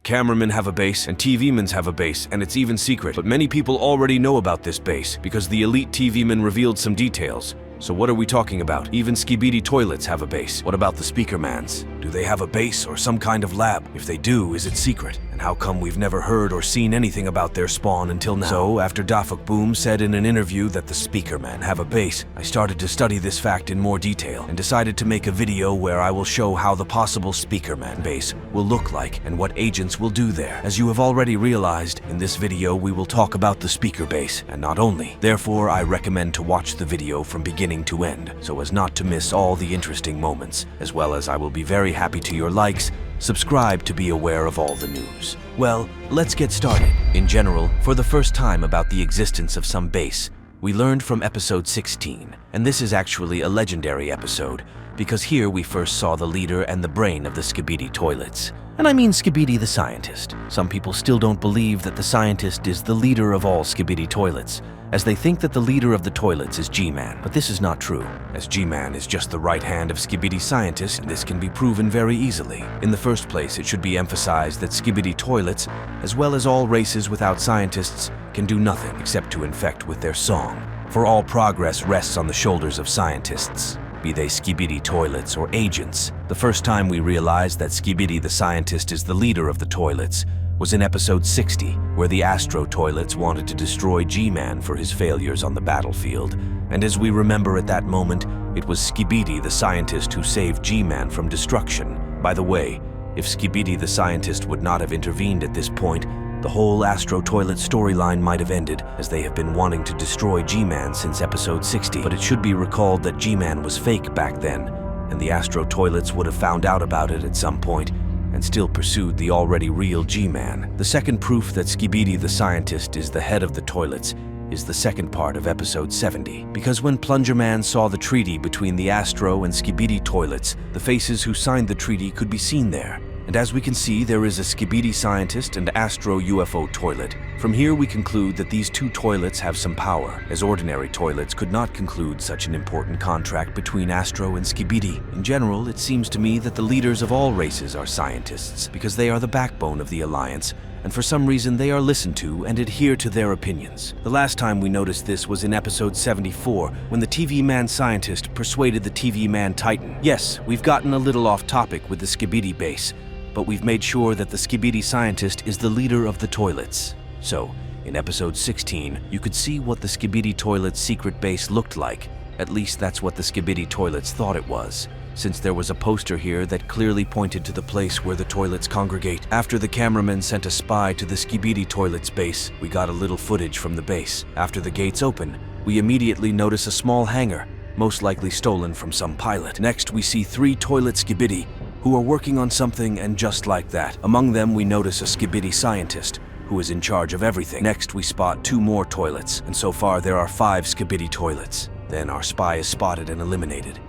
Cameramen have a base, and TV-men have a base, and it's even secret. But many people already know about this base, because the elite TV-men revealed some details. So what are we talking about? Even Skibidi Toilets have a base. What about the Speakermans? Do they have a base or some kind of lab? If they do, is it secret? And how come we've never heard or seen anything about their spawn until now? So, after Dafuk Boom said in an interview that the Speakermen have a base, I started to study this fact in more detail and decided to make a video where I will show how the possible Speakerman base will look like and what agents will do there. As you have already realized, in this video we will talk about the Speaker base, and not only. Therefore, I recommend to watch the video from beginning to end, so as not to miss all the interesting moments, as well as I will be very happy to your likes. Subscribe to be aware of all the news. Well, let's get started. In general, for the first time about the existence of some base, we learned from episode 16, and this is actually a legendary episode, because here we first saw the leader and the brain of the Skibidi Toilets. And I mean Skibidi the scientist. Some people still don't believe that the scientist is the leader of all Skibidi Toilets, as they think that the leader of the toilets is G-Man. But this is not true, as G-Man is just the right hand of Skibidi Scientist, and this can be proven very easily. In the first place, it should be emphasized that Skibidi Toilets, as well as all races without scientists, can do nothing except to infect with their song. For all progress rests on the shoulders of scientists, be they Skibidi Toilets or agents. The first time we realized that Skibidi the Scientist is the leader of the toilets was in episode 60, where the Astro Toilets wanted to destroy G-Man for his failures on the battlefield. And as we remember at that moment, it was Skibidi the Scientist who saved G-Man from destruction. By the way, if Skibidi the Scientist would not have intervened at this point, the whole Astro Toilet storyline might have ended, as they have been wanting to destroy G-Man since episode 60. But it should be recalled that G-Man was fake back then, and the Astro Toilets would have found out about it at some point, and still pursued the already real G-Man. The second proof that Skibidi the Scientist is the head of the toilets is the second part of episode 70. Because when Plunger Man saw the treaty between the Astro and Skibidi Toilets, the faces who signed the treaty could be seen there. And as we can see, there is a Skibidi Scientist and Astro UFO Toilet. From here we conclude that these two toilets have some power, as ordinary toilets could not conclude such an important contract between Astro and Skibidi. In general, it seems to me that the leaders of all races are scientists, because they are the backbone of the Alliance, and for some reason they are listened to and adhere to their opinions. The last time we noticed this was in episode 74, when the TV Man Scientist persuaded the TV Man Titan. Yes, we've gotten a little off topic with the Skibidi base, but we've made sure that the Skibidi Scientist is the leader of the toilets. So, in episode 16, you could see what the Skibidi Toilet's secret base looked like. At least that's what the Skibidi Toilets thought it was, since there was a poster here that clearly pointed to the place where the toilets congregate. After the cameraman sent a spy to the Skibidi Toilet's base, we got a little footage from the base. After the gates open, we immediately notice a small hangar, most likely stolen from some pilot. Next, we see 3 toilet Skibidi, who are working on something, and just like that, among them we notice a Skibidi Scientist, who is in charge of everything. Next, we spot 2 more toilets, and so far there are 5 Skibidi Toilets. Then our spy is spotted and eliminated.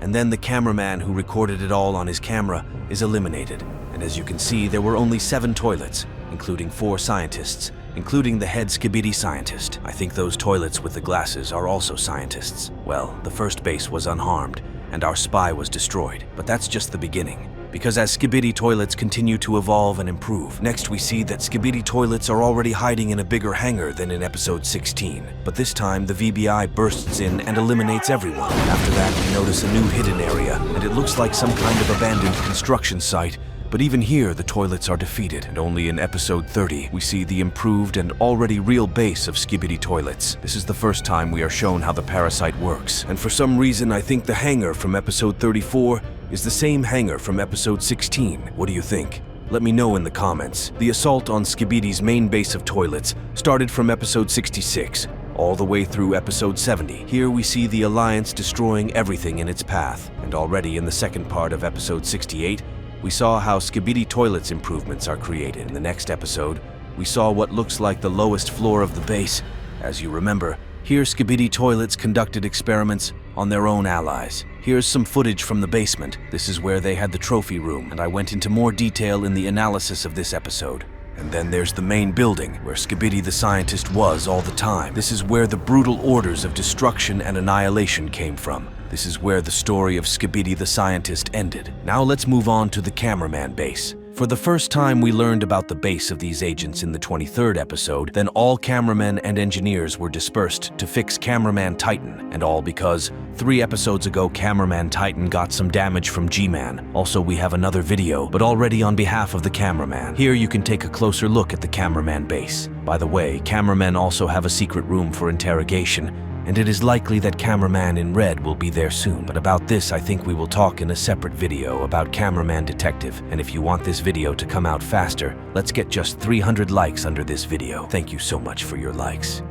And then the cameraman who recorded it all on his camera is eliminated. And as you can see, there were only 7 toilets, including 4 scientists, including the head Skibidi Scientist. I think those toilets with the glasses are also scientists. Well, the first base was unharmed, and our spy was destroyed. But that's just the beginning, because as Skibidi Toilets continue to evolve and improve, next we see that Skibidi Toilets are already hiding in a bigger hangar than in episode 16. But this time, the VBI bursts in and eliminates everyone. After that, we notice a new hidden area, and it looks like some kind of abandoned construction site. But even here, the toilets are defeated, and only in episode 30, we see the improved and already real base of Skibidi Toilets. This is the first time we are shown how the parasite works, and for some reason I think the hangar from episode 34 is the same hangar from episode 16. What do you think? Let me know in the comments. The assault on Skibidi's main base of toilets started from episode 66, all the way through episode 70. Here we see the Alliance destroying everything in its path, and already in the second part of episode 68, we saw how Skibidi Toilet's improvements are created. In the next episode, we saw what looks like the lowest floor of the base. As you remember, here Skibidi Toilets conducted experiments on their own allies. Here's some footage from the basement. This is where they had the trophy room, and I went into more detail in the analysis of this episode. And then there's the main building, where Skibidi the Scientist was all the time. This is where the brutal orders of destruction and annihilation came from. This is where the story of Skibidi the Scientist ended. Now let's move on to the Cameraman base. For the first time, we learned about the base of these agents in the 23rd episode. Then all cameramen and engineers were dispersed to fix Cameraman Titan, and all because 3 episodes ago, Cameraman Titan got some damage from G-Man. Also, we have another video, but already on behalf of the cameraman. Here you can take a closer look at the cameraman base. By the way, cameramen also have a secret room for interrogation, and it is likely that Cameraman in red will be there soon. But about this, I think we will talk in a separate video about Cameraman Detective. And if you want this video to come out faster, let's get just 300 likes under this video. Thank you so much for your likes.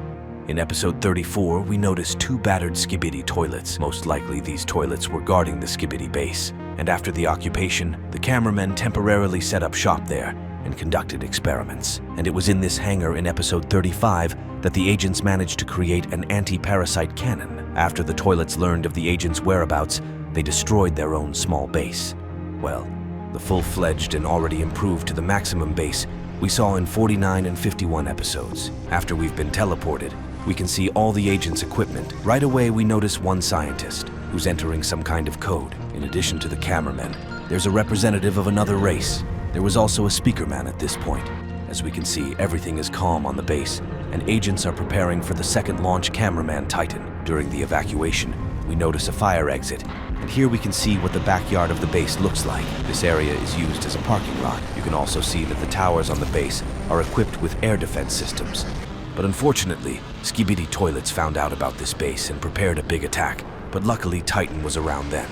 In episode 34, we noticed 2 battered Skibidi toilets. Most likely these toilets were guarding the Skibidi base. And after the occupation, the cameramen temporarily set up shop there and conducted experiments. And it was in this hangar in episode 35 that the agents managed to create an anti-parasite cannon. After the toilets learned of the agents' whereabouts, they destroyed their own small base. Well, the full-fledged and already improved to the maximum base we saw in 49 and 51 episodes. After we've been teleported, we can see all the agents' equipment. Right away, we notice one scientist who's entering some kind of code. In addition to the cameramen, there's a representative of another race. There was also a speakerman at this point. As we can see, everything is calm on the base, and agents are preparing for the second launch Cameraman Titan. During the evacuation, we notice a fire exit, and here we can see what the backyard of the base looks like. This area is used as a parking lot. You can also see that the towers on the base are equipped with air defense systems. But unfortunately, Skibidi Toilets found out about this base and prepared a big attack. But luckily, Titan was around then.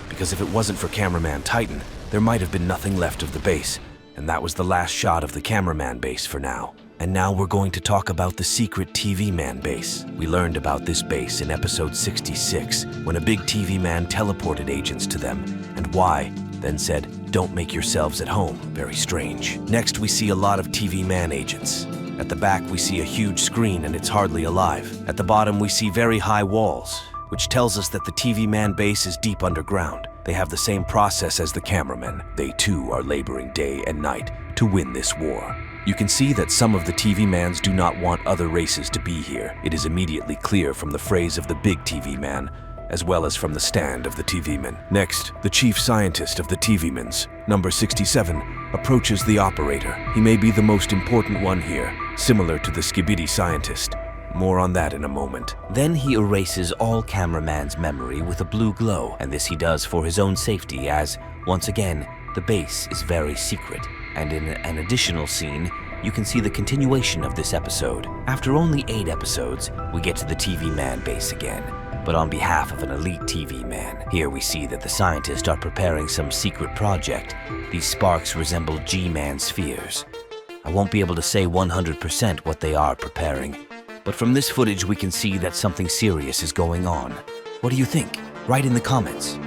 Because if it wasn't for Cameraman Titan, there might have been nothing left of the base. And that was the last shot of the cameraman base for now. And now we're going to talk about the secret TV man base. We learned about this base in episode 66, when a big TV man teleported agents to them, and why, then said, "Don't make yourselves at home." Very strange. Next, we see a lot of TV man agents. At the back, we see a huge screen and it's hardly alive. At the bottom, we see very high walls, which tells us that the TV man base is deep underground. They have the same process as the cameramen. They too are laboring day and night to win this war. You can see that some of the TV mans do not want other races to be here. It is immediately clear from the phrase of the big TV man, as well as from the stand of the TV men. Next, the chief scientist of the TV mans, number 67, approaches the operator. He may be the most important one here, similar to the Skibidi scientist. More on that in a moment. Then he erases all cameraman's memory with a blue glow, and this he does for his own safety as, once again, the base is very secret. And in an additional scene, you can see the continuation of this episode. After only 8 episodes, we get to the TV man base again, but on behalf of an elite TV man. Here we see that the scientists are preparing some secret project. These sparks resemble G-Man spheres. I won't be able to say 100% what they are preparing, but from this footage we can see that something serious is going on. What do you think? Write in the comments.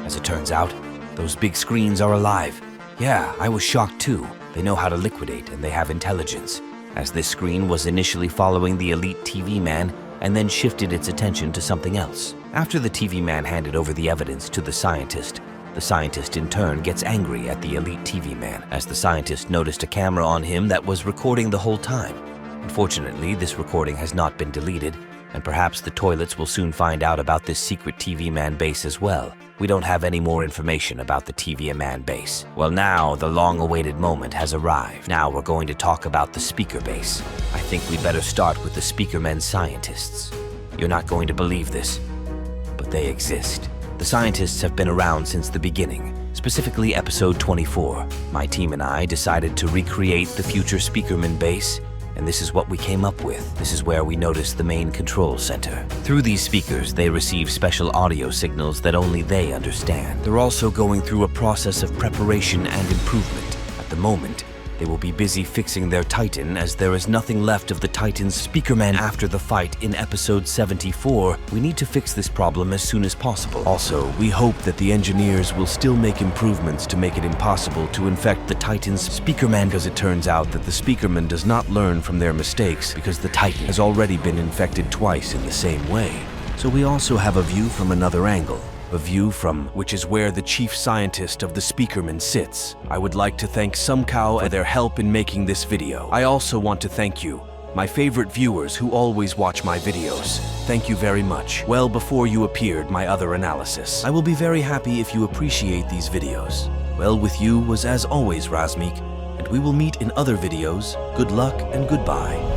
As it turns out, those big screens are alive. Yeah, I was shocked too. They know how to liquidate and they have intelligence, as this screen was initially following the elite TV man and then shifted its attention to something else. After the TV man handed over the evidence to the scientist in turn gets angry at the elite TV man, as the scientist noticed a camera on him that was recording the whole time. Unfortunately, this recording has not been deleted, and perhaps the toilets will soon find out about this secret TV man base as well. We don't have any more information about the TV man base. Well, now the long-awaited moment has arrived. Now we're going to talk about the speaker base. I think we better start with the speakermen scientists. You're not going to believe this, but they exist. The scientists have been around since the beginning, specifically episode 24. My team and I decided to recreate the future speakerman base, and this is what we came up with. This is where we noticed the main control center. Through these speakers, they receive special audio signals that only they understand. They're also going through a process of preparation and improvement. At the moment, they will be busy fixing their Titan, as there is nothing left of the Titan's speakerman after the fight in episode 74. We need to fix this problem as soon as possible. Also, we hope that the engineers will still make improvements to make it impossible to infect the Titan's speakerman, because it turns out that the speakerman does not learn from their mistakes, because the Titan has already been infected twice in the same way. So we also have a view from another angle. A view from which is where the chief scientist of the speakerman sits. I would like to thank Sumcow for their help in making this video. I also want to thank you, my favorite viewers who always watch my videos. Thank you very much. Well before you appeared my other analysis. I will be very happy if you appreciate these videos. Well, with you was as always, Razmik, and we will meet in other videos. Good luck and goodbye.